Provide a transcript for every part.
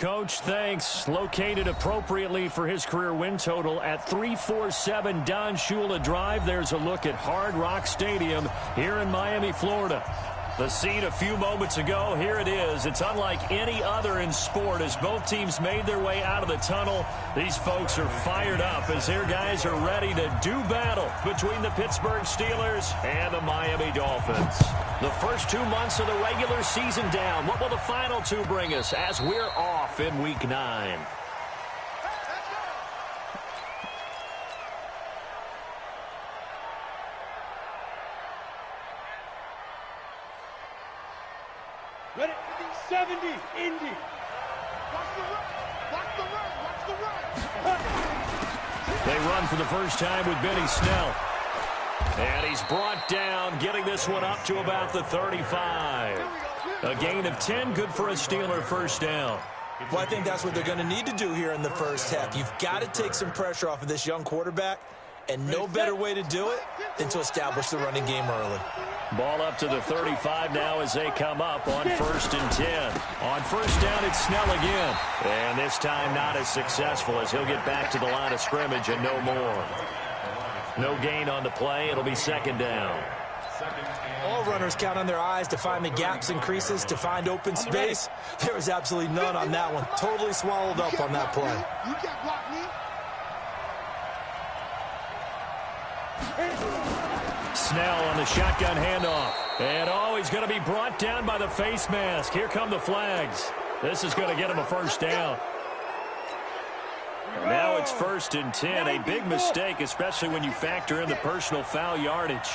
Coach, thanks. Located appropriately for his career win total at 347 Don Shula Drive. There's a look at Hard Rock Stadium here in Miami, Florida. The scene a few moments ago, here it is. It's unlike any other in sport as both teams made their way out of the tunnel. These folks are fired up as their guys are ready to do battle between the Pittsburgh Steelers and the Miami Dolphins. The first 2 months of the regular season down. What will the final two bring us as we're off in Week 9? Ready? 70, Indy. Watch the run. Watch the run. Watch the run. They run for the first time with Benny Snell. And he's brought down, getting this one up to about the 35. A gain of 10, good for a Steeler first down. Well, I think that's what they're going to need to do here in the first half. You've got to take some pressure off of this young quarterback, and no better way to do it than to establish the running game early. Ball up to the 35 now as they come up on 1st and 10. On first down, it's Snell again. And this time not as successful as he'll get back to the line of scrimmage and no more. No gain on the play. It'll be 2nd down. All runners count on their eyes to find the gaps and creases, to find open space. There was absolutely none on that one. Totally swallowed up on that play. You can't block me. Snell on the shotgun handoff. And he's going to be brought down by the face mask. Here come the flags. This is going to get him a first down. And now it's 1st and 10. A big mistake, especially when you factor in the personal foul yardage.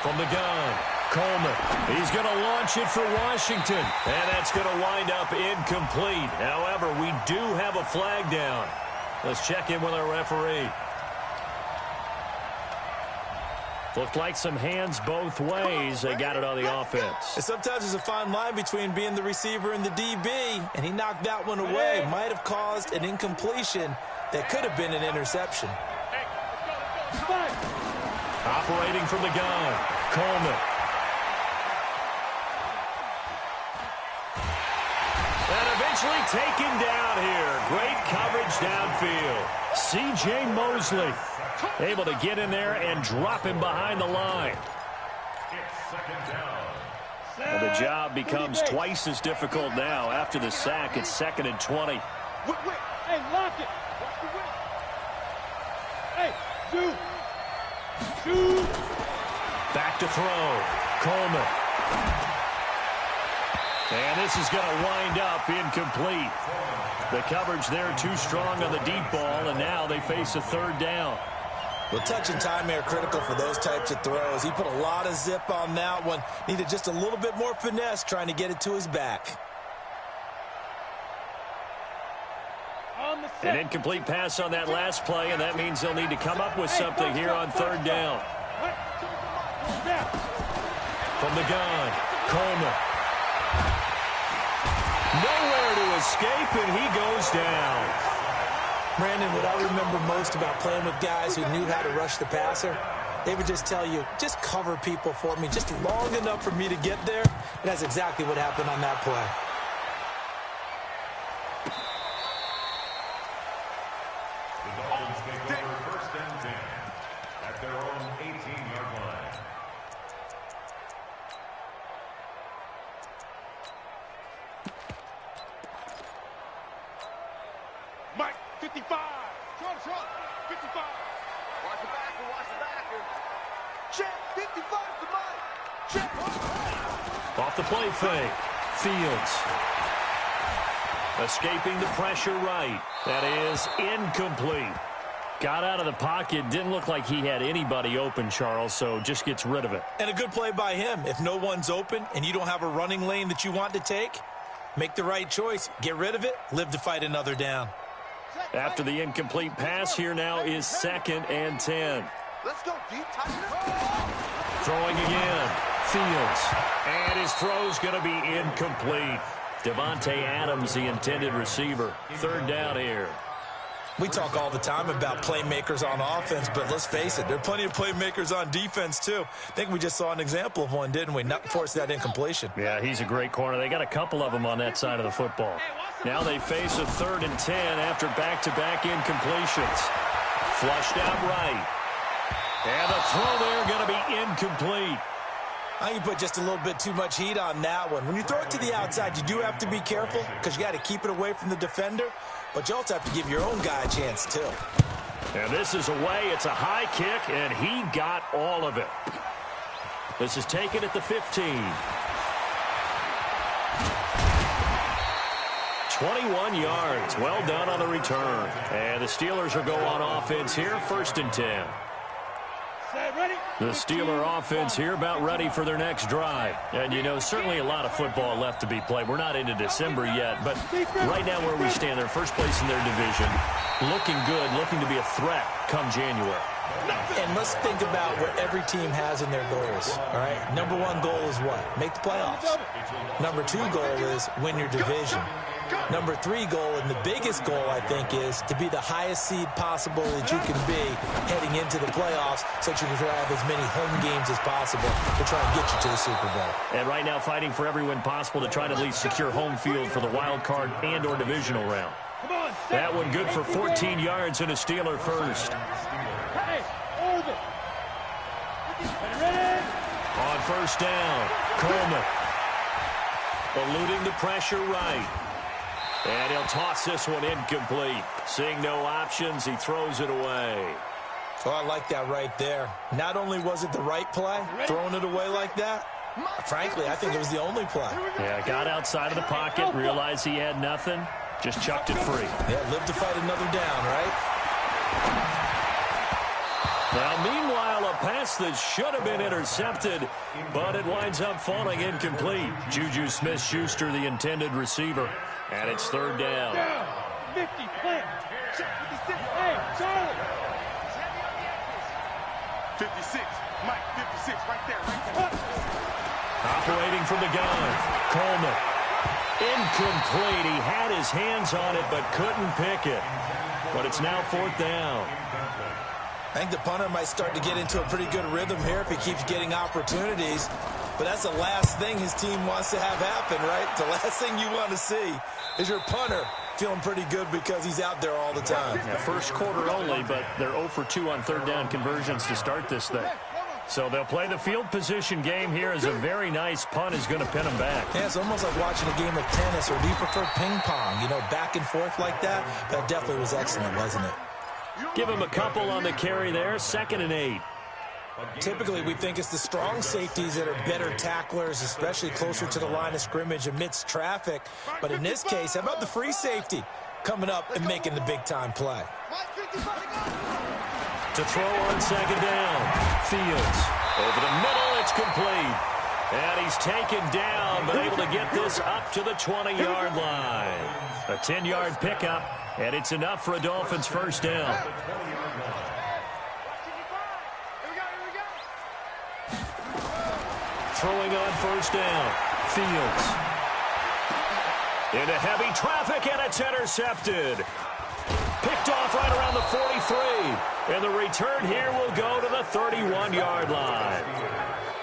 From the gun, Coleman. He's going to launch it for Washington. And that's going to wind up incomplete. However, we do have a flag down. Let's check in with our referee. Looked like some hands both ways. They got it on the offense. And sometimes there's a fine line between being the receiver and the DB, and he knocked that one away. Might have caused an incompletion that could have been an interception. Operating from the gun, Coleman. And eventually taken down here. Great coverage downfield. C.J. Mosley able to get in there and drop him behind the line. And the job becomes twice as difficult now. After the sack, it's 2nd and 20. Hey, lock it. Watch the whip. Hey, shoot. Back to throw. Coleman. And this is going to wind up incomplete. The coverage there too strong on the deep ball, and now they face a 3rd down. Well, touch and time are critical for those types of throws. He put a lot of zip on that one. Needed just a little bit more finesse trying to get it to his back. An incomplete pass on that last play, and that means they'll need to come up with something here on 3rd down. From the gun, Coleman. Nowhere to escape, and he goes down. Brandon, what I remember most about playing with guys who knew how to rush the passer, they would just tell you, just cover people for me, just long enough for me to get there. And that's exactly what happened on that play. The Dolphins take over 1st and 10 at their own 18-yard line. Mike, 55. Trump, 55. Watch the backer, watch the backer. Check, 55 to Mike. Check. Off the play fake. Fields. Escaping the pressure right. That is incomplete. Got out of the pocket. Didn't look like he had anybody open, Charles, so just gets rid of it. And a good play by him. If no one's open and you don't have a running lane that you want to take, make the right choice. Get rid of it. Live to fight another down. After the incomplete pass, here now is 2nd and 10. Let's go deep. Throwing again. Fields. And his throw's going to be incomplete. Devontae Adams, the intended receiver. 3rd down here. We talk all the time about playmakers on offense, but let's face it, there are plenty of playmakers on defense, too. I think we just saw an example of one, didn't we? Not force that incompletion. Yeah, he's a great corner. They got a couple of them on that side of the football. Now they face a 3rd and 10 after back-to-back incompletions. Flushed out right. And the throw there going to be incomplete. I think you put just a little bit too much heat on that one. When you throw it to the outside, you do have to be careful because you got to keep it away from the defender. But you also have to give your own guy a chance, too. And this is away. It's a high kick, and he got all of it. This is taken at the 15. 21 yards. Well done on the return. And the Steelers will go on offense here, 1st and 10. The Steeler offense here about ready for their next drive. And, you know, certainly a lot of football left to be played. We're not into December yet, but right now where we stand, they're first place in their division. Looking good, looking to be a threat come January. And let's think about what every team has in their goals, all right? Number 1 goal is what? Make the playoffs. Number 2 goal is win your division. Number 3 goal, and the biggest goal, I think, is to be the highest seed possible that you can be heading into the playoffs so that you can have as many home games as possible to try and get you to the Super Bowl. And right now fighting for every win possible to try to at least secure home field for the wild card and or divisional round. That one good for 14 yards and a Steeler first. On 1st down, Coleman eluding the pressure right. And he'll toss this one incomplete. Seeing no options, he throws it away. Oh, I like that right there. Not only was it the right play, throwing it away like that, frankly, I think it was the only play. Yeah, got outside of the pocket, realized he had nothing, just chucked it free. Yeah, live to fight another down, right? Now, meanwhile, a pass that should have been intercepted, but it winds up falling incomplete. Juju Smith-Schuster, the intended receiver. And it's 3rd down. 50, plant. Check 56. Hey, Charlie. 56. Mike, 56. Right there. Operating from the gun. Coleman. Incomplete. He had his hands on it, but couldn't pick it. But it's now 4th down. I think the punter might start to get into a pretty good rhythm here if he keeps getting opportunities. But that's the last thing his team wants to have happen, right? The last thing you want to see is your punter feeling pretty good because he's out there all the time. Yeah, first quarter only, but they're 0 for 2 on 3rd down conversions to start this thing. So they'll play the field position game here as a very nice punt is going to pin them back. Yeah, it's almost like watching a game of tennis, or do you prefer ping pong? You know, back and forth like that? That definitely was excellent, wasn't it? Give him a couple on the carry there, 2nd and 8. Typically, we think it's the strong safeties that are better tacklers, especially closer to the line of scrimmage amidst traffic. But in this case, how about the free safety coming up and making the big-time play? To throw on 2nd down, Fields. Over the middle, it's complete. And he's taken down, but able to get this up to the 20-yard line. A 10-yard pickup, and it's enough for a Dolphins 1st down. Throwing on 1st down, Fields. Into heavy traffic, and it's intercepted. Picked off right around the 43. And the return here will go to the 31-yard line.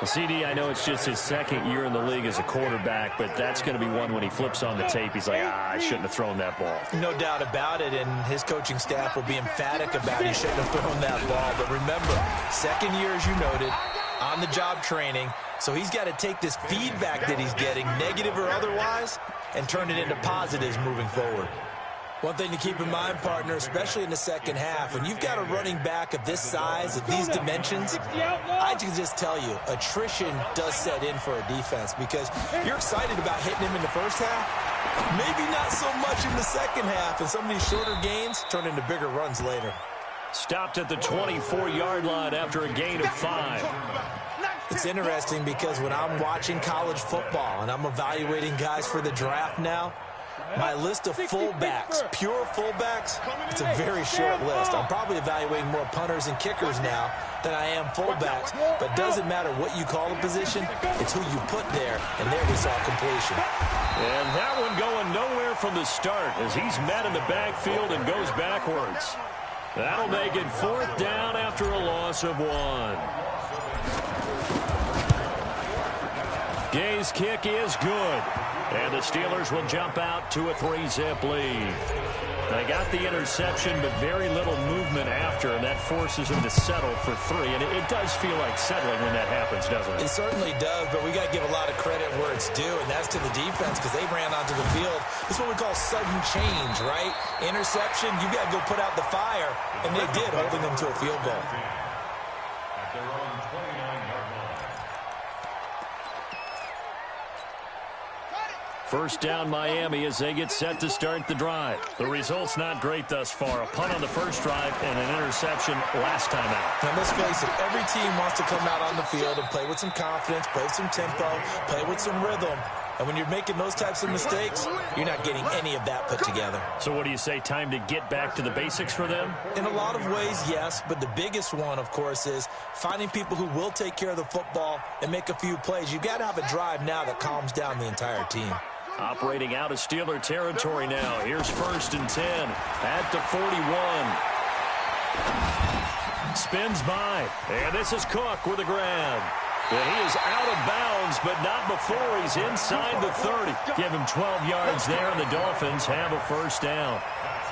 Well, CD, I know it's just his 2nd year in the league as a quarterback, but that's going to be one when he flips on the tape. He's like, I shouldn't have thrown that ball. No doubt about it, and his coaching staff will be emphatic about he shouldn't have thrown that ball. But remember, 2nd year, as you noted, on-the-job training. So he's got to take this feedback that he's getting, negative or otherwise, and turn it into positives moving forward. One thing to keep in mind, partner, especially in the second half, when you've got a running back of this size, of these dimensions, I can just tell you, attrition does set in for a defense because you're excited about hitting him in the first half, maybe not so much in the second half, and some of these shorter gains turn into bigger runs later. Stopped at the 24-yard line after a gain of 5. It's interesting because when I'm watching college football and I'm evaluating guys for the draft now, My list of fullbacks, pure fullbacks, it's a very short list. I'm probably evaluating more punters and kickers now than I am fullbacks, but it doesn't matter what you call a position, it's who you put there, and there we saw completion. And that one going nowhere from the start as he's met in the backfield and goes backwards. That'll make it 4th down after a loss of 1. Gay's kick is good. And the Steelers will jump out to a 3-zip lead. They got the interception, but very little movement after, and that forces them to settle for 3. And it does feel like settling when that happens, doesn't it? It certainly does, but we got to give a lot of credit where it's due, and that's to the defense because they ran onto the field. This is what we call sudden change, right? Interception, you got to go put out the fire, and they did, holding them to a field goal. At their own 29-yard line. First down Miami as they get set to start the drive. The result's not great thus far. A punt on the first drive and an interception last time out. Now let's face it, every team wants to come out on the field and play with some confidence, play with some tempo, play with some rhythm. And when you're making those types of mistakes, you're not getting any of that put together. So what do you say, time to get back to the basics for them? In a lot of ways, yes, but the biggest one, of course, is finding people who will take care of the football and make a few plays. You've got to have a drive now that calms down the entire team. Operating out of Steeler territory now. Here's 1st and 10 at the 41. Spins by, and this is Cook with a grab. And he is out of bounds, but not before he's inside the 30. Give him 12 yards there, and the Dolphins have a first down.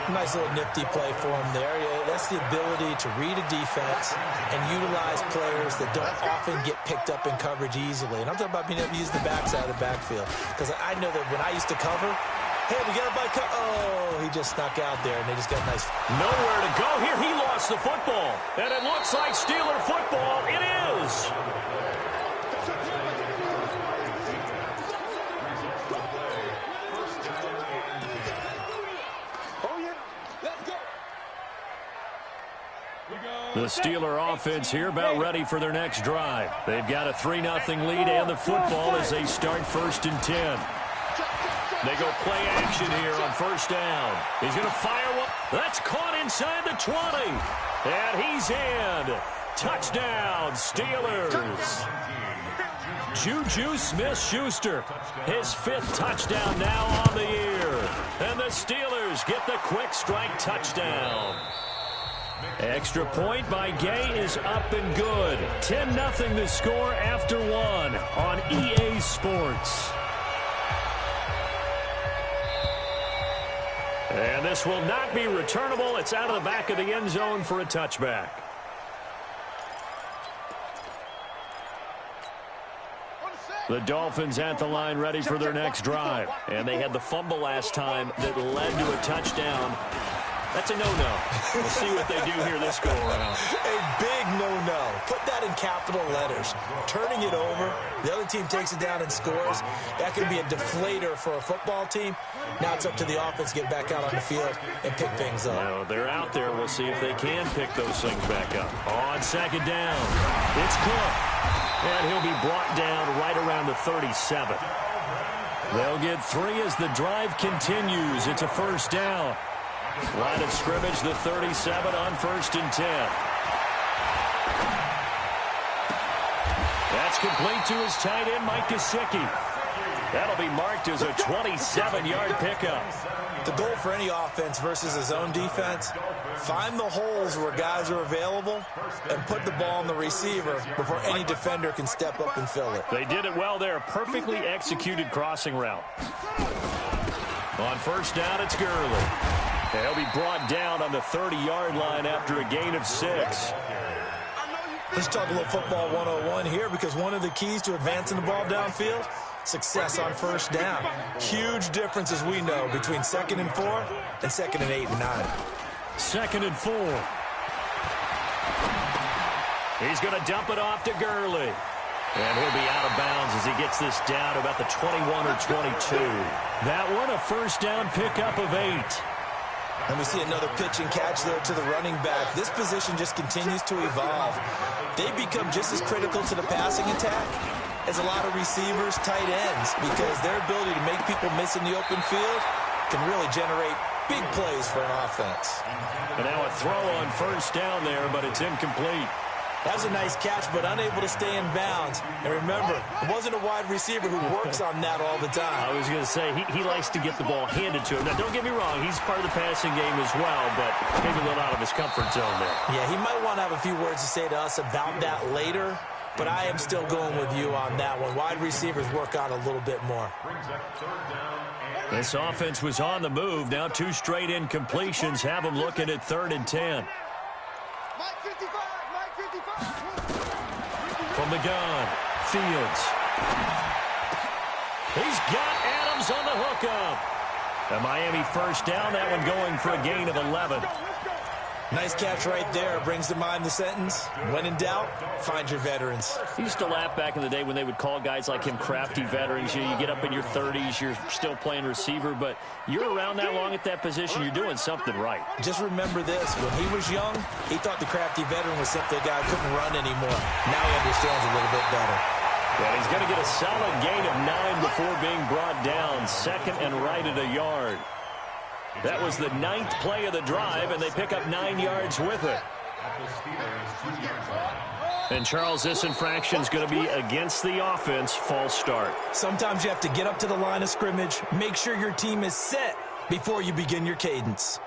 Nice little nifty play for him there. Yeah, that's the ability to read a defense and utilize players that don't often get picked up in coverage easily. And I'm talking about being able to use the backside of the backfield. Because I know that when I used to cover, hey, we got a bike. Oh, he just snuck out there, and they just got a nice. Nowhere to go here. He lost the football. And it looks like Steeler football. It is. The Steeler offense here about ready for their next drive. They've got a 3-0 lead and the football as they start 1st and 10. They go play action here on 1st down. He's going to fire one. That's caught inside the 20. And he's in. Touchdown, Steelers. Juju Smith-Schuster, his 5th touchdown now on the year. And the Steelers get the quick strike touchdown. Extra point by Gay is up and good. 10-0 the score after 1 on EA Sports. And this will not be returnable. It's out of the back of the end zone for a touchback. The Dolphins at the line ready for their next drive. And they had the fumble last time that led to a touchdown. That's a no-no. We'll see what they do here this go-around. A big no-no. Put that in capital letters. Turning it over, the other team takes it down and scores. That could be a deflator for a football team. Now it's up to the offense to get back out on the field and pick things up. Well, they're out there. We'll see if they can pick those things back up. On 2nd down, it's Cook. And he'll be brought down right around the 37. They'll get 3 as the drive continues. It's a 1st down. Line of scrimmage, the 37 on 1st and 10. That's complete to his tight end, Mike Gesicki. That'll be marked as a 27-yard pickup. The goal for any offense versus his own defense, find the holes where guys are available and put the ball on the receiver before any defender can step up and fill it. They did it well there. Perfectly executed crossing route. On 1st down, it's Gurley. He'll be brought down on the 30-yard line after a gain of 6. Let's talk a little football 101 here, because one of the keys to advancing the ball downfield, success on 1st down. Huge difference, as we know, between 2nd and 4 and 2nd and 8 and 9. 2nd and 4. He's going to dump it off to Gurley. And he'll be out of bounds as he gets this down to about the 21 or 22. That one, a 1st down pickup of 8. And we see another pitch and catch there to the running back. This position just continues to evolve. They become just as critical to the passing attack as a lot of receivers, tight ends, because their ability to make people miss in the open field can really generate big plays for an offense. And now a throw on first down there, but it's incomplete. That was a nice catch, but unable to stay in bounds. And remember, it wasn't a wide receiver who works on that all the time. I was going to say, he likes to get the ball handed to him. Now, don't get me wrong, he's part of the passing game as well, but maybe a little out of his comfort zone there. Yeah, he might want to have a few words to say to us about that later, but I am still going with you on that one. Wide receivers work on a little bit more. This offense was on the move. Now 2 straight incompletions have them looking at 3rd and 10. From the gun, Fields. He's got Adams on the hookup. A Miami first down, that one going for a gain of 11. Nice catch right there. Brings to mind the sentence, when in doubt, find your veterans. He used to laugh back in the day when they would call guys like him crafty veterans. You get up in your 30s, you're still playing receiver, but you're around that long at that position, you're doing something right. Just remember this. When he was young, he thought the crafty veteran was simply a guy who couldn't run anymore. Now he understands a little bit better. And he's going to get a solid gain of 9 before being brought down. 2nd and right at a yard. That was the 9th play of the drive, and they pick up 9 yards with it. And, Charles, this infraction is going to be against the offense. False start. Sometimes you have to get up to the line of scrimmage, make sure your team is set before you begin your cadence.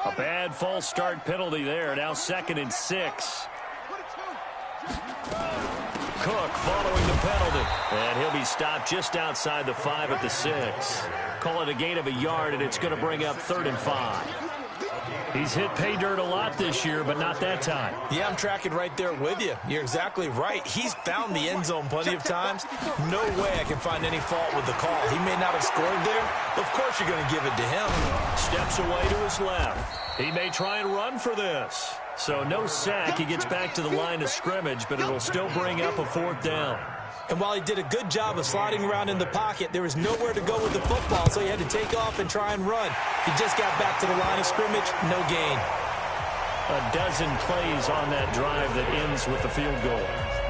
A bad false start penalty there. Now 2nd and 6. Cook following the penalty, and he'll be stopped just outside the 5 at the 6. Call it a gain of a yard, and it's going to bring up 3rd and 5. He's hit pay dirt a lot this year, but not that time. Yeah, I'm tracking right there with you. You're exactly right. He's found the end zone plenty of times. No way I can find any fault with the call. He may not have scored there. Of course you're going to give it to him. Steps away to his left. He may try and run for this. So no sack. He gets back to the line of scrimmage, but it'll still bring up a 4th down. And while he did a good job of sliding around in the pocket, there was nowhere to go with the football, so he had to take off and try and run. He just got back to the line of scrimmage, no gain. A dozen plays on that drive that ends with the field goal.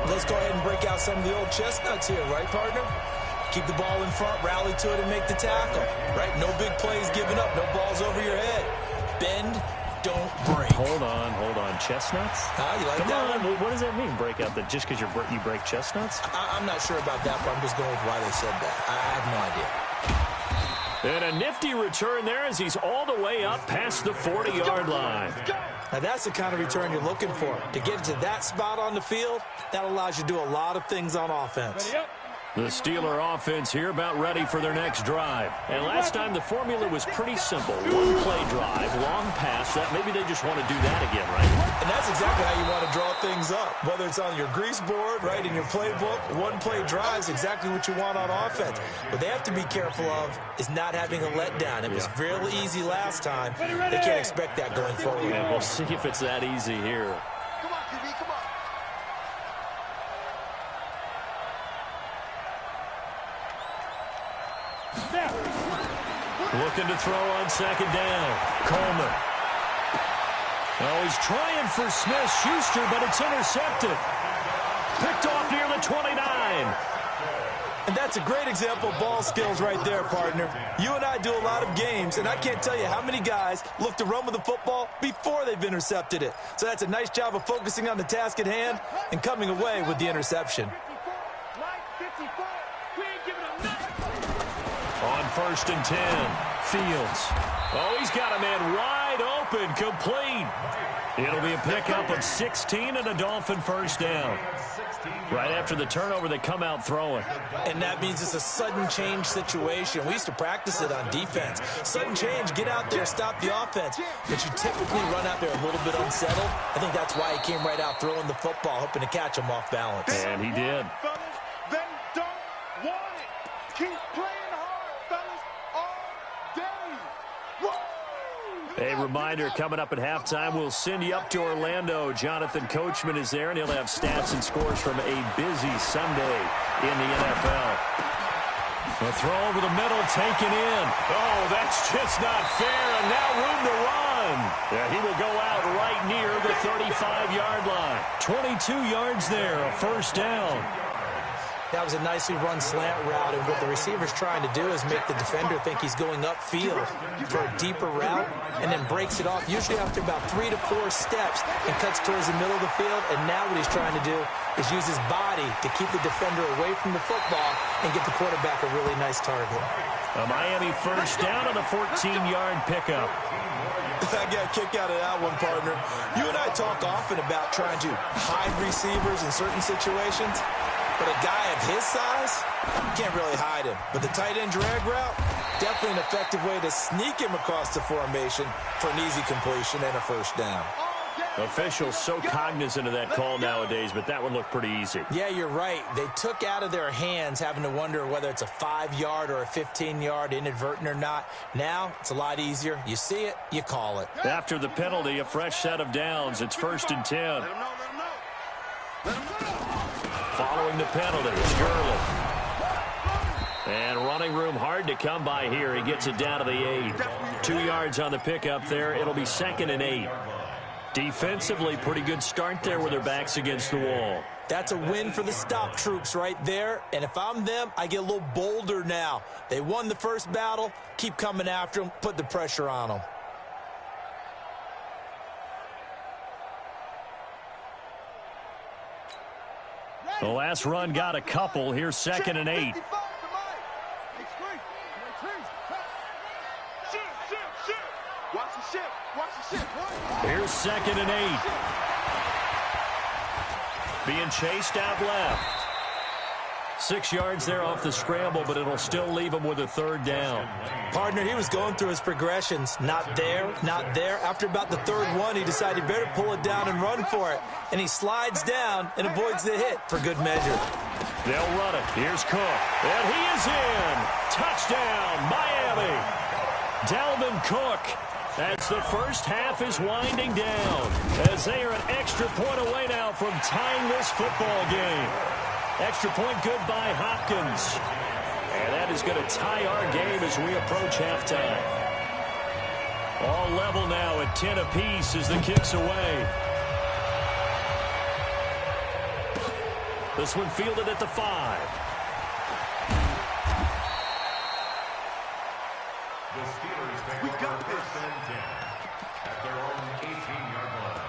Let's go ahead and break out some of the old chestnuts here, right, partner? Keep the ball in front, rally to it, and make the tackle, right? No big plays given up, no balls over your head. Bend, don't break. Hold on. Chestnuts? You like Come that on. one? What does that mean, break out? That just because you break chestnuts? I'm not sure about that, but I'm just going with why they said that. I have no idea. And a nifty return there as he's all the way up past the 40-yard line. Now, that's the kind of return you're looking for. To get to that spot on the field, that allows you to do a lot of things on offense. The Steeler offense here about ready for their next drive. And last time the formula was pretty simple. 1-play drive, long pass. That maybe they just want to do that again, right? And that's exactly how you want to draw things up. Whether it's on your grease board, right, in your playbook, 1-play drive is exactly what you want on offense. What they have to be careful of is not having a letdown. It was real easy last time. They can't expect that going forward. And we'll see if it's that easy here. Come on, QB, come on. Looking to throw on 2nd down. Coleman. Oh, he's trying for Smith-Schuster, but it's intercepted. Picked off near the 29. And that's a great example of ball skills right there, partner. You and I do a lot of games, and I can't tell you how many guys look to run with the football before they've intercepted it. So that's a nice job of focusing on the task at hand and coming away with the interception. On 1st and 10, Fields. Oh, he's got a man wide open, complete. It'll be a pickup of 16 and a Dolphin first down. Right after the turnover, they come out throwing. And that means it's a sudden change situation. We used to practice it on defense. Sudden change, get out there, stop the offense. But you typically run out there a little bit unsettled. I think that's why he came right out throwing the football, hoping to catch him off balance. And he did. Fellas, they don't want it. Keep playing hard, fellas, all day. Woo! A reminder, coming up at halftime, we'll send you up to Orlando. Jonathan Coachman is there, and he'll have stats and scores from a busy Sunday in the NFL. A throw over the middle, taken in. Oh, that's just not fair, and now room to run. Yeah, he will go out right near the 35-yard line. 22 yards there, a first down. That was a nicely run slant route, and what the receiver's trying to do is make the defender think he's going upfield for a deeper route and then breaks it off, usually after about 3 to 4 steps, and cuts towards the middle of the field. And now what he's trying to do is use his body to keep the defender away from the football and get the quarterback a really nice target. A Miami first down on a 14-yard pickup. I got a kick out of that one, partner. You and I talk often about trying to hide receivers in certain situations. But a guy of his size, can't really hide him. But the tight end drag route, definitely an effective way to sneak him across the formation for an easy completion and a first down. Officials so cognizant of that call nowadays, but that one looked pretty easy. Yeah, you're right. They took out of their hands having to wonder whether it's a 5-yard or a 15-yard, inadvertent or not. Now, it's a lot easier. You see it, you call it. After the penalty, a fresh set of downs. It's 1st and 10. Let him know. Let him know. Following the penalty, it's Gurley. And running room hard to come by here. He gets it down to the 8. 2 yards on the pickup there. It'll be 2nd and 8. Defensively, pretty good start there with their backs against the wall. That's a win for the stop troops right there. And if I'm them, I get a little bolder now. They won the first battle. Keep coming after them. Put the pressure on them. The last run got a couple. Here's 2nd and 8. Here's 2nd and 8. Being chased out left. 6 yards there off the scramble, but it'll still leave him with a 3rd down. Partner, he was going through his progressions. Not there, not there. After about the 3rd one, he decided he better pull it down and run for it. And he slides down and avoids the hit for good measure. They'll run it. Here's Cook. And he is in. Touchdown, Miami. Dalvin Cook. As the first half is winding down, as they are an extra point away now from tying this football game. Extra point good by Hopkins. And that is going to tie our game as we approach halftime. All level now at 10 apiece as the kick's away. This one fielded at the 5. The Steelers take over 1st and 10 at their own 18-yard line.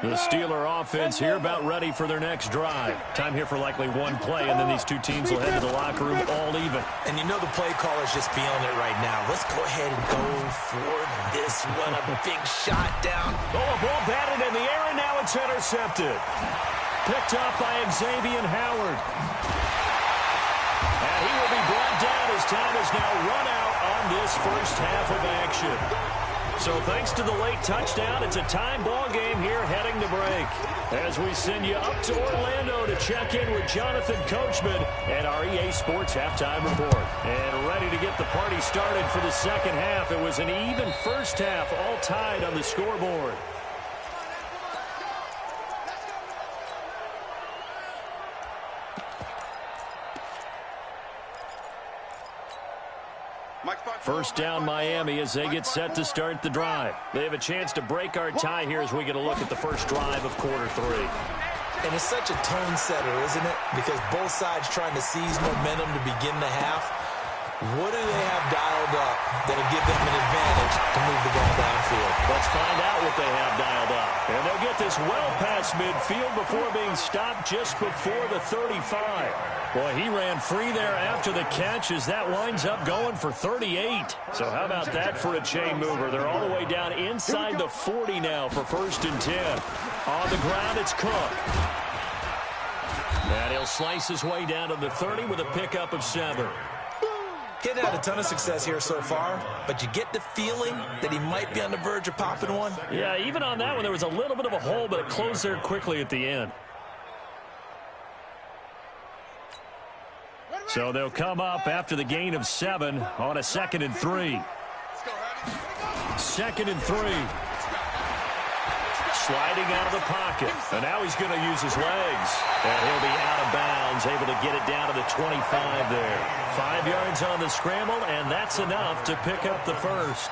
The Steeler offense here about ready for their next drive. Time here for likely one play, and then these two teams will head to the locker room all even. And you know the play caller's just feeling it right now. Let's go ahead and go for this one. A big shot down. Oh, a ball batted in the air, and now it's intercepted. Picked up by Xavier Howard. And he will be brought down as time is now run out on this first half of action. So thanks to the late touchdown, it's a tie ball game here heading to break. As we send you up to Orlando to check in with Jonathan Coachman and our EA Sports Halftime Report. And ready to get the party started for the second half. It was an even first half, all tied on the scoreboard. First down Miami as they get set to start the drive. They have a chance to break our tie here as we get a look at the first drive of quarter 3. And it's such a tone setter, isn't it? Because both sides trying to seize momentum to begin the half. What do they have dialed up that'll give them an advantage to move the ball downfield? Let's find out what they have dialed up. And they'll get this well past midfield before being stopped just before the 35. Boy, he ran free there after the catch as that winds up going for 38. So how about that for a chain mover? They're all the way down inside the 40 now for 1st and 10. On the ground, it's Cook. And he'll slice his way down to the 30 with a pickup of 7. He's had a ton of success here so far, but you get the feeling that he might be on the verge of popping one. Yeah, even on that one, there was a little bit of a hole, but it closed there quickly at the end. So they'll come up after the gain of 7 on a 2nd and 3. 2nd and 3. Sliding out of the pocket. And now he's going to use his legs. And he'll be out of bounds, able to get it down to the 25 there. 5 yards on the scramble, and that's enough to pick up the first.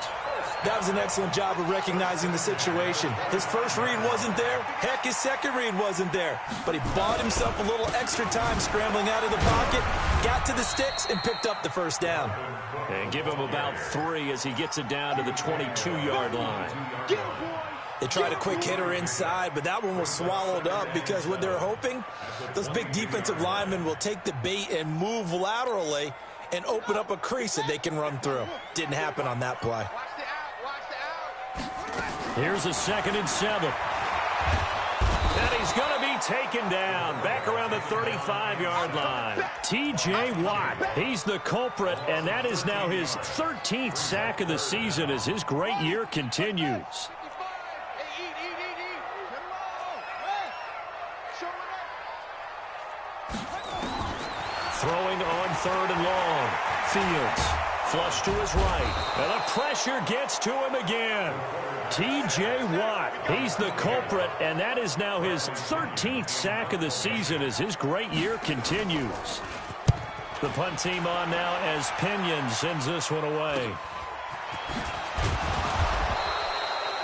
That was an excellent job of recognizing the situation. His first read wasn't there. Heck, his second read wasn't there. But he bought himself a little extra time scrambling out of the pocket, got to the sticks, and picked up the first down. And give him about 3 as he gets it down to the 22-yard line. They tried a quick hitter inside, but that one was swallowed up because what they're hoping, those big defensive linemen will take the bait and move laterally and open up a crease that they can run through. Didn't happen on that play. Here's a 2nd and 7. And he's going to be taken down back around the 35-yard line. T.J. Watt, he's the culprit, and that is now his 13th sack of the season as his great year continues. Throwing on 3rd and long. Fields, flush to his right. And the pressure gets to him again. T.J. Watt, he's the culprit, and that is now his 13th sack of the season as his great year continues. The punt team on now as Pinion sends this one away.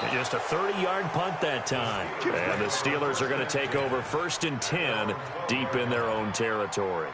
And just a 30-yard punt that time. And the Steelers are going to take over 1st and 10 deep in their own territory.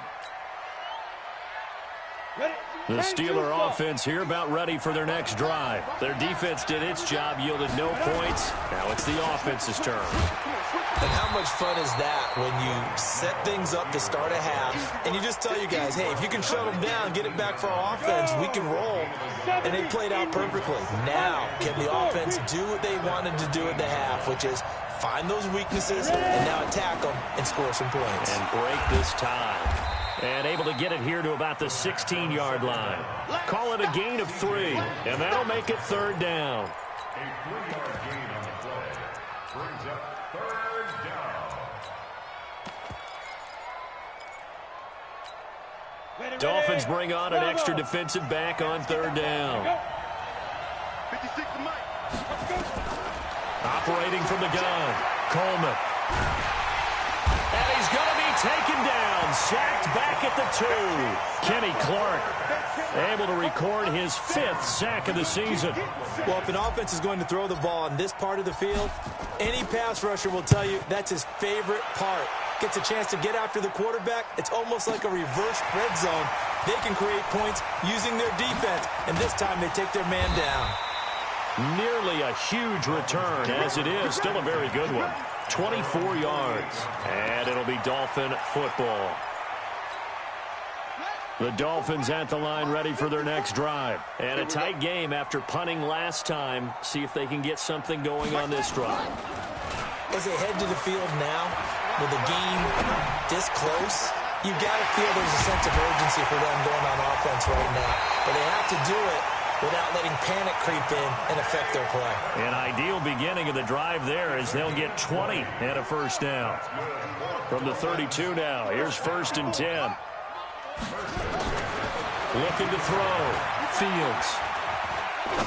The Steeler offense here about ready for their next drive. Their defense did its job, yielded no points. Now it's the offense's turn. And how much fun is that when you set things up to start a half and you just tell your guys, hey, if you can shut them down, get it back for our offense, we can roll. And they played out perfectly. Now, can the offense do what they wanted to do at the half, which is find those weaknesses and now attack them and score some points. And break this tie. And able to get it here to about the 16-yard line. Call it a gain of 3, and that'll make it 3rd down. A 3-yard gain on the play brings up 3rd down. Dolphins bring on an extra defensive back on 3rd down. 56 to Mike. Operating from the gun, Coleman. And he's going to be taken down, sacked back at the 2. Kenny Clark able to record his 5th sack of the season. Well, if an offense is going to throw the ball in this part of the field, any pass rusher will tell you that's his favorite part. Gets a chance to get after the quarterback. It's almost like a reverse red zone. They can create points using their defense, and this time they take their man down. Nearly a huge return, as it is still a very good one. 24 yards, and it'll be Dolphin football. The Dolphins at the line ready for their next drive. And a tight game after punting last time. See if they can get something going on this drive. As they head to the field now, with the game this close, you've got to feel there's a sense of urgency for them going on offense right now. But they have to do it without letting panic creep in and affect their play. An ideal beginning of the drive there as they'll get 20 and a first down. From the 32 now, here's 1st and 10. Looking to throw. Fields.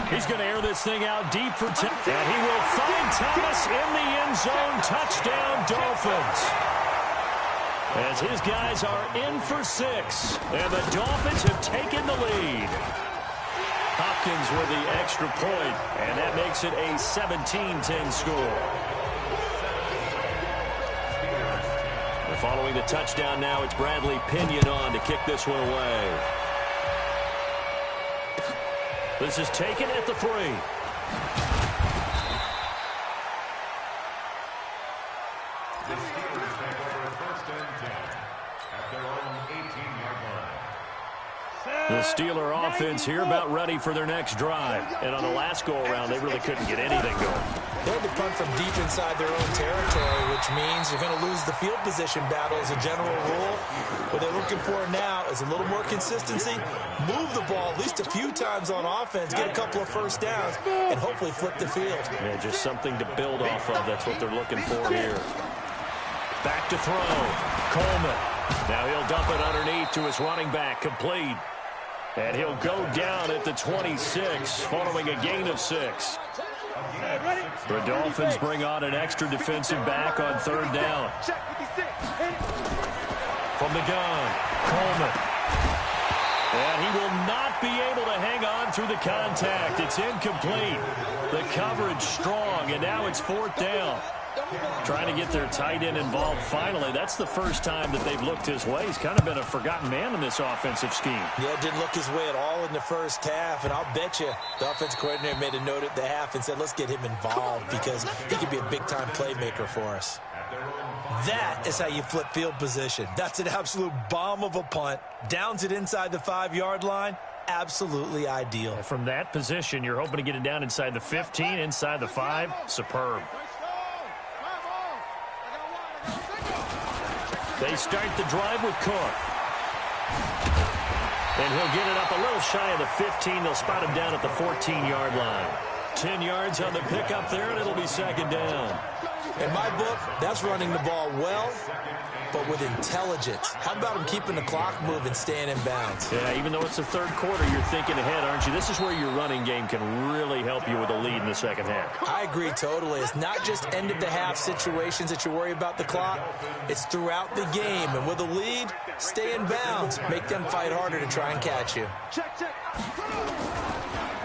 He's going to air this thing out deep for 10. And he will find Thomas in the end zone. Touchdown, Dolphins. As his guys are in for 6. And the Dolphins have taken the lead. Hopkins with the extra point, and that makes it a 17-10 score. And following the touchdown now, it's Bradley Pinion on to kick this one away. This is taken at the 3. The Steelers take over 1st and 10 at their own 18-yard line. The Steeler offense here about ready for their next drive. And on the last go-around, they really couldn't get anything going. They had to punt from deep inside their own territory, which means you're going to lose the field position battle as a general rule. What they're looking for now is a little more consistency, move the ball at least a few times on offense, get a couple of first downs, and hopefully flip the field. Yeah, just something to build off of. That's what they're looking for here. Back to throw. Coleman. Now he'll dump it underneath to his running back. Complete. And he'll go down at the 26, following a gain of 6. The Dolphins bring on an extra defensive back on 3rd down. From the gun, Coleman. And he will not be able to hang on through the contact. It's incomplete. The coverage strong, and now it's 4th down. Trying to get their tight end involved finally. That's the first time that they've looked his way. He's kind of been a forgotten man in this offensive scheme. Yeah, didn't look his way at all in the first half, and I'll bet you the offensive coordinator made a note at the half and said, let's get him involved because he could be a big-time playmaker for us. That is how you flip field position. That's an absolute bomb of a punt. Downs it inside the 5-yard line. Absolutely ideal. From that position, you're hoping to get it down inside the 15, inside the 5. Superb. They start the drive with Cook. And he'll get it up a little shy of the 15. They'll spot him down at the 14-yard line. 10 yards on the pickup there, and it'll be 2nd down. In my book, that's running the ball well, but with intelligence. How about him keeping the clock moving, staying in bounds? Yeah, even though it's the 3rd quarter, you're thinking ahead, aren't you? This is where your running game can really help you with a lead in the 2nd half. I agree totally. It's not just end-of-the-half situations that you worry about the clock. It's throughout the game. And with a lead, stay in bounds. Make them fight harder to try and catch you.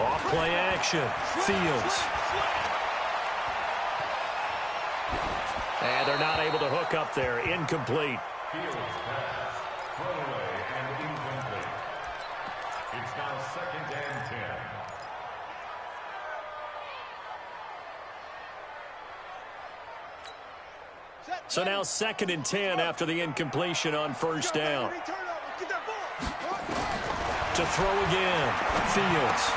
Off play action. Fields. And they're not able to hook up there. Incomplete. Fields pass, throwaway, and incomplete. It's now 2nd and 10. So now 2nd and 10 after the incompletion on 1st down. To throw again. Fields.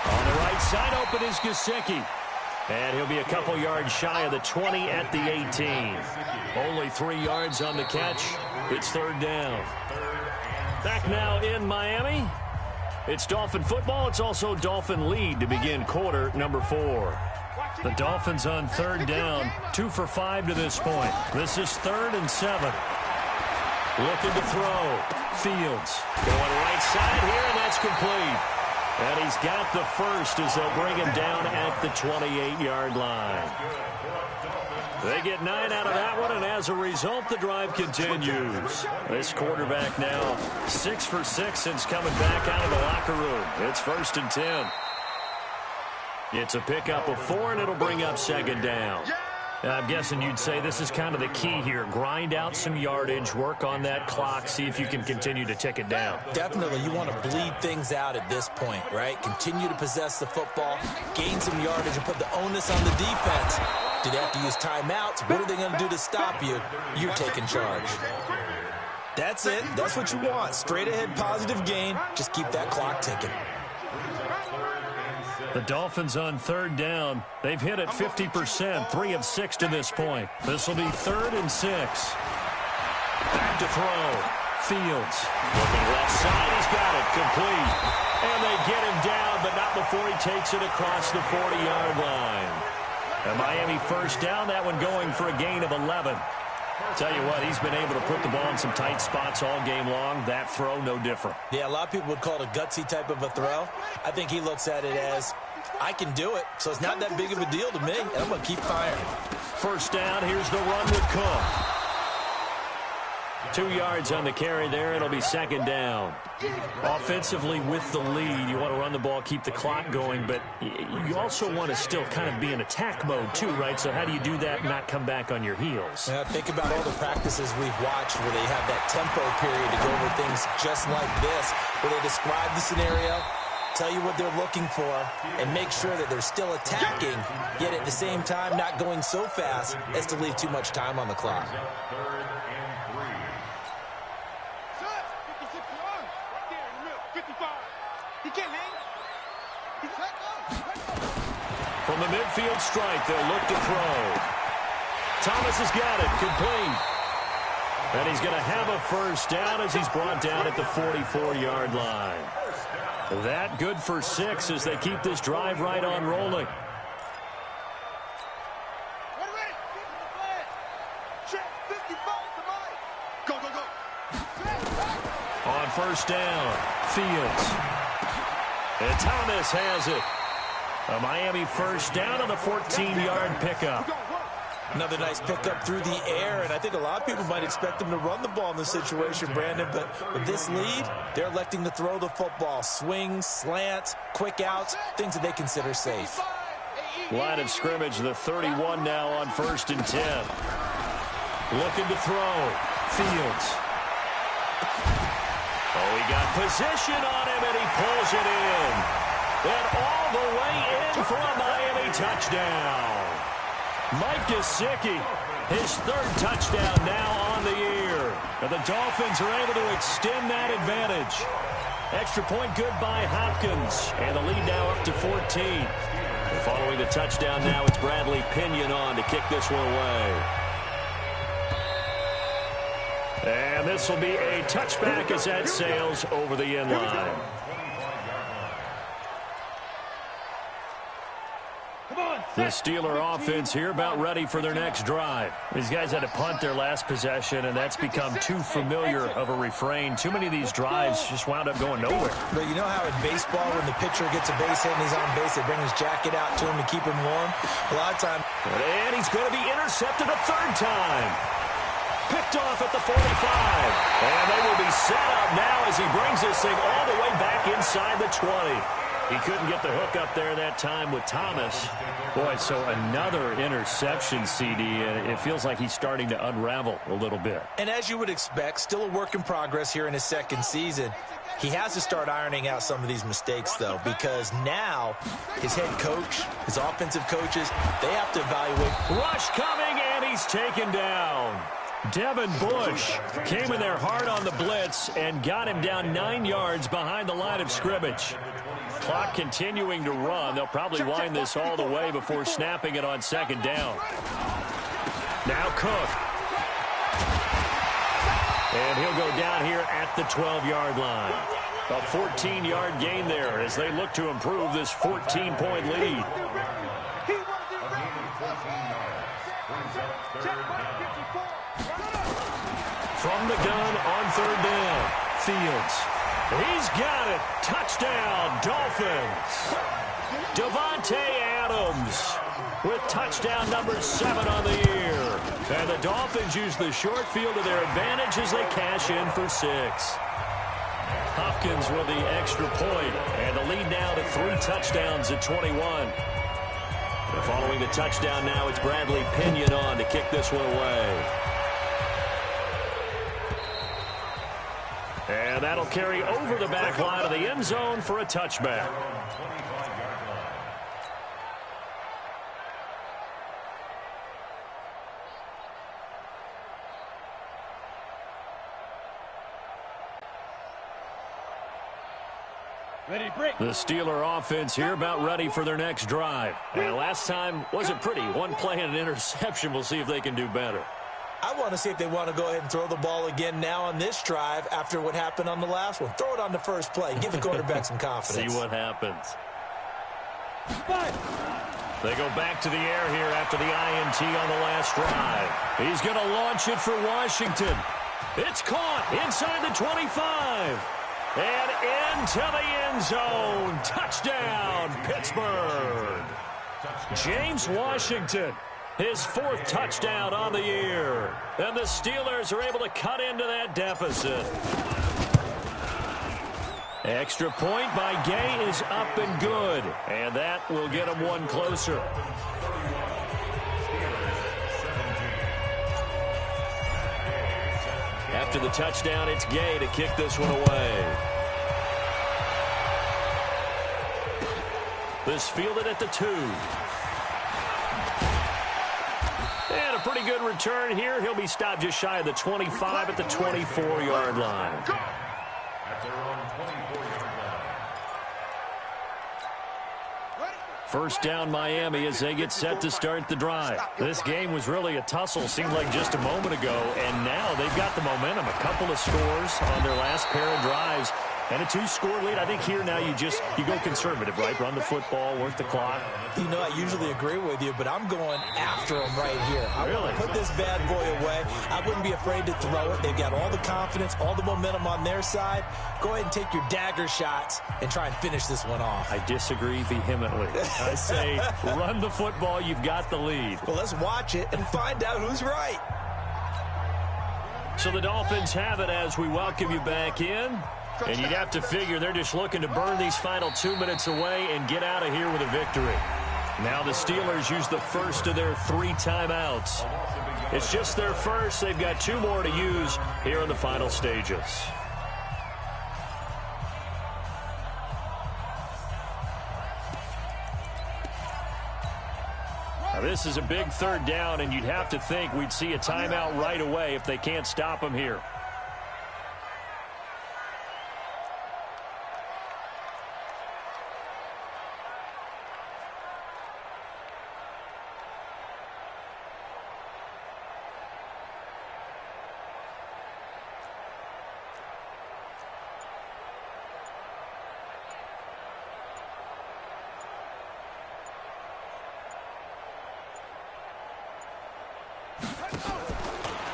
On the right side, open is Gesicki. And he'll be a couple yards shy of the 20 at the 18. Only 3 yards on the catch. It's 3rd down. Back now in Miami. It's Dolphin football. It's also Dolphin lead to begin quarter number 4. The Dolphins on 3rd down. 2 for 5 to this point. This is 3rd and 7. Looking to throw. Fields going right side here, and that's complete. And he's got the first as they'll bring him down at the 28-yard line. They get 9 out of that one, and as a result, the drive continues. This quarterback now 6 for 6 since coming back out of the locker room. It's 1st and 10. It's a pickup of 4, and it'll bring up 2nd down. I'm guessing you'd say this is kind of the key here. Grind out some yardage, work on that clock, see if you can continue to tick it down. Definitely. You want to bleed things out at this point, right? Continue to possess the football, gain some yardage, and put the onus on the defense. Do they have to use timeouts? What are they going to do to stop you? You're taking charge. That's it. That's what you want. Straight ahead, positive gain. Just keep that clock ticking. The Dolphins on 3rd down. They've hit it 50%, 3 of 6 to this point. This will be 3rd and 6. Back to throw. Fields. Looking left side. He's got it. Complete. And they get him down, but not before he takes it across the 40-yard line. A Miami 1st down. That one going for a gain of 11. Tell you what, he's been able to put the ball in some tight spots all game long. That throw, no different. Yeah, a lot of people would call it a gutsy type of a throw. I think he looks at it as, I can do it, so it's not that big of a deal to me, and I'm going to keep firing. 1st down, here's the run with Cook. 2 yards on the carry there. It'll be 2nd down. Offensively with the lead, you want to run the ball, keep the clock going, but you also want to still kind of be in attack mode too, right? So how do you do that and not come back on your heels? Yeah, think about all the practices we've watched where they have that tempo period to go over things just like this, where they describe the scenario, tell you what they're looking for, and make sure that they're still attacking, yet at the same time not going so fast as to leave too much time on the clock. From the midfield strike, they'll look to throw. Thomas has got it, complete. And he's going to have a 1st down as he's brought down at the 44-yard line. That good for 6 as they keep this drive right on rolling. On 1st down, Fields. And Thomas has it. A Miami 1st down on the 14-yard pickup. Another nice pickup through the air, and I think a lot of people might expect them to run the ball in this situation, Brandon, but with this lead, they're electing to throw the football. Swings, slants, quick outs, things that they consider safe. Line of scrimmage, the 31 now on 1st and 10. Looking to throw. Fields. Oh, he got position on him, and he pulls it in. And all the way in for a Miami touchdown. Mike Gesicki, his 3rd touchdown now on the year. And the Dolphins are able to extend that advantage. Extra point good by Hopkins. And the lead now up to 14. And following the touchdown now, it's Bradley Pinion on to kick this one away. And this will be a touchback as that sails over the end line. The Steeler offense here about ready for their next drive. These guys had to punt their last possession, and that's become too familiar of a refrain. Too many of these drives just wound up going nowhere. But you know how in baseball, when the pitcher gets a base hit and he's on base, they bring his jacket out to him to keep him warm? A lot of times. And he's going to be intercepted a 3rd time. Picked off at the 45. And they will be set up now as he brings this thing all the way back inside the 20. He couldn't get the hook up there that time with Thomas. Boy, so another interception, CD, and it feels like he's starting to unravel a little bit. And as you would expect, still a work in progress here in his 2nd season. He has to start ironing out some of these mistakes, though, because now his head coach, his offensive coaches, they have to evaluate. Rush coming, and he's taken down. Devin Bush came in there hard on the blitz and got him down 9 yards behind the line of scrimmage. Clock continuing to run. They'll probably wind this all the way before snapping it on 2nd down. Now Cook. And he'll go down here at the 12-yard line. A 14-yard gain there as they look to improve this 14-point lead. From the gun on 3rd down. Fields. He's got it. Touchdown, Dolphins. Davante Adams with touchdown number 7 on the year. And the Dolphins use the short field to their advantage as they cash in for 6. Hopkins with the extra point, and the lead now to 3 touchdowns at 21. And following the touchdown now, it's Bradley Pinion on to kick this one away. And that'll carry over the back line of the end zone for a touchback. The Steeler offense here about ready for their next drive. And last time wasn't pretty. One play and an interception. We'll see if they can do better. I want to see if they want to go ahead and throw the ball again now on this drive after what happened on the last one. Throw it on the first play. Give the quarterback some confidence. See what happens. They go back to the air here after the INT on the last drive. He's going to launch it for Washington. It's caught inside the 25. And into the end zone. Touchdown, Pittsburgh. James Washington. His 4th touchdown on the year. And the Steelers are able to cut into that deficit. Extra point by Gay is up and good. And that will get them one closer. After the touchdown, it's Gay to kick this one away. This fielded at the 2. And a pretty good return here. He'll be stopped just shy of the 25 at the 24-yard line. First down Miami as they get set to start the drive. This game was really a tussle, seemed like just a moment ago, and now they've got the momentum. A couple of scores on their last pair of drives. And a 2-score lead. I think here now you go conservative, right? Run the football, work the clock. You know, I usually agree with you, but I'm going after him right here. I want to put this bad boy away. I wouldn't be afraid to throw it. They've got all the confidence, all the momentum on their side. Go ahead and take your dagger shots and try and finish this one off. I disagree vehemently. I say run the football. You've got the lead. Well, let's watch it and find out who's right. So the Dolphins have it as we welcome you back in. And you'd have to figure they're just looking to burn these final 2 minutes away and get out of here with a victory. Now the Steelers use the first of their 3 timeouts. It's just their first. They've got 2 more to use here in the final stages. Now this is a big 3rd down, and you'd have to think we'd see a timeout right away if they can't stop them here.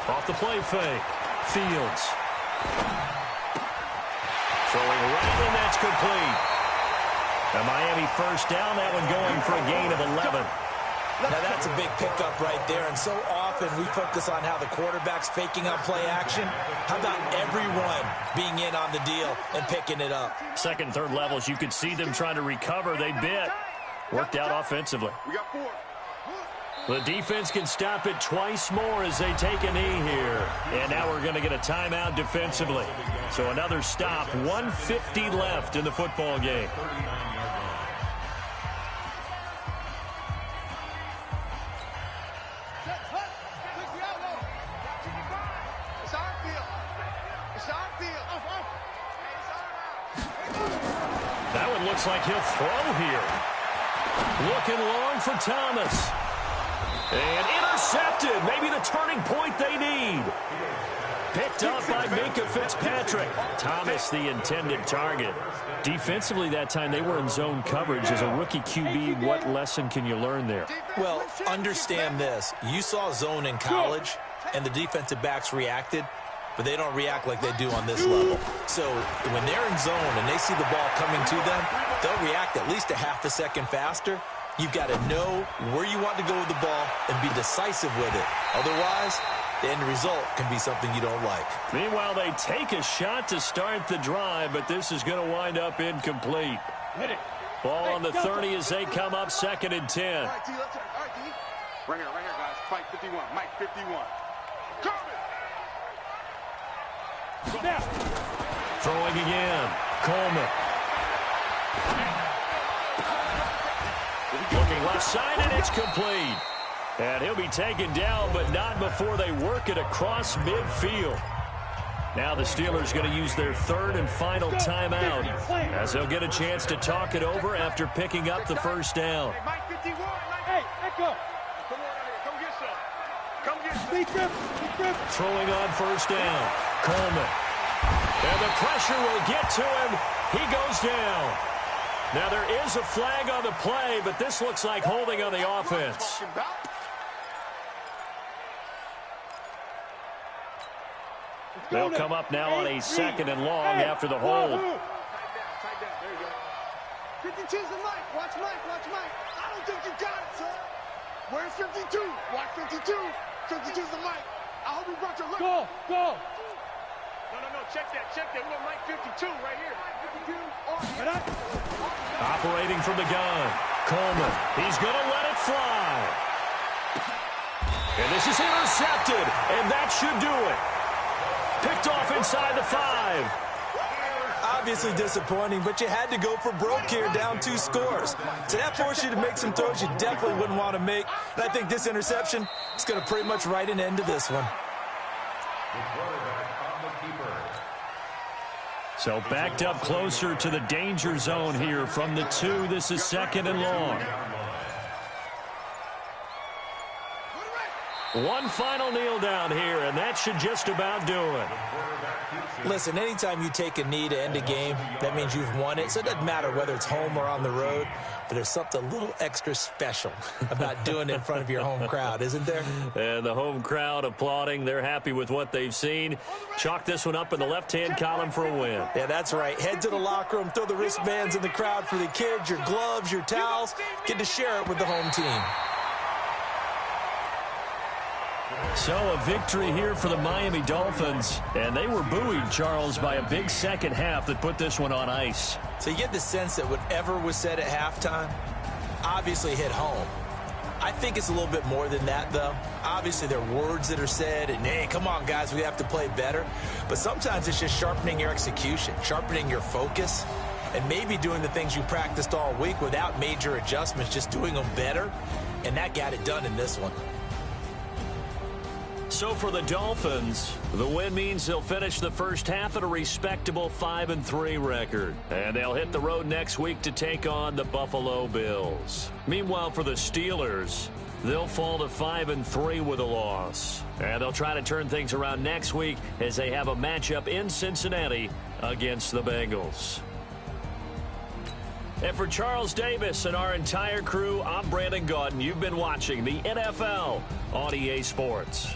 Off the play fake. Fields. Throwing right, and that's complete. A Miami first down. That one going for a gain of 11. Now that's a big pickup right there, and so often we focus on how the quarterback's faking on play action. How about everyone being in on the deal and picking it up? Second, third levels, you could see them trying to recover. They bit. Worked out offensively. We got 4. The defense can stop it twice more as they take a knee here. And now we're going to get a timeout defensively. So another stop, 1:50 left in the football game. That one looks like he'll throw here. Looking long for Thomas. And intercepted. Maybe the turning point they need. Picked up by Minkah Fitzpatrick. Thomas, the intended target. Defensively that time, they were in zone coverage. As a rookie QB, what lesson can you learn there? Well, understand this. You saw zone in college, and the defensive backs reacted, but they don't react like they do on this level. So when they're in zone and they see the ball coming to them, they'll react at least a half a second faster. You've got to know where you want to go with the ball and be decisive with it. Otherwise, the end result can be something you don't like. Meanwhile, they take a shot to start the drive, but this is going to wind up incomplete. Ball on the 30 as they come up 2nd and 10. All right, T, let's turn. All right, T. Right here, guys. Fight 51. Mike 51. Now. Throwing again. Coleman. Looking left side, and it's complete. And he'll be taken down, but not before they work it across midfield. Now the Steelers going to use their 3rd and final timeout as they'll get a chance to talk it over after picking up the first down. Hey, Echo. Come on out here. Come get some. Come get some. Throwing on first down. Coleman. And the pressure will get to him. He goes down. Now there is a flag on the play, but this looks like holding on the offense. They'll come up now on a 2nd and long after the hold. Tight down. There you go. 52's the Mike. Watch Mike. I don't think you got it, sir. Where's 52? Watch 52. 52's the Mike. I hope you brought your look. Go. No. Check that. We want Mike 52 right here. 52. Operating from the gun. Coleman. He's going to let it fly. And this is intercepted. And that should do it. Picked off inside the 5. Obviously disappointing, but you had to go for broke here, down 2 scores. So that forced you to make some throws you definitely wouldn't want to make. And I think this interception is going to pretty much write an end to this one. So backed up closer to the danger zone here from the 2. This is 2nd and long. One final kneel down here, and that should just about do it. Listen, anytime you take a knee to end a game, that means you've won it. So it doesn't matter whether it's home or on the road, but there's something a little extra special about doing it in front of your home crowd, isn't there? And the home crowd applauding. They're happy with what they've seen. Chalk this one up in the left-hand column for a win. Yeah, that's right. Head to the locker room, throw the wristbands in the crowd for the kids, your gloves, your towels. Get to share it with the home team. So a victory here for the Miami Dolphins, and they were buoyed, Charles, by a big second half that put this one on ice. So you get the sense that whatever was said at halftime obviously hit home. I think it's a little bit more than that, though. Obviously, there are words that are said, and, hey, come on, guys, we have to play better. But sometimes it's just sharpening your execution, sharpening your focus, and maybe doing the things you practiced all week without major adjustments, just doing them better. And that got it done in this one. So for the Dolphins, the win means they'll finish the first half at a respectable 5-3 record. And they'll hit the road next week to take on the Buffalo Bills. Meanwhile, for the Steelers, they'll fall to 5-3 with a loss. And they'll try to turn things around next week as they have a matchup in Cincinnati against the Bengals. And for Charles Davis and our entire crew, I'm Brandon Gaudin. You've been watching the NFL on EA Sports.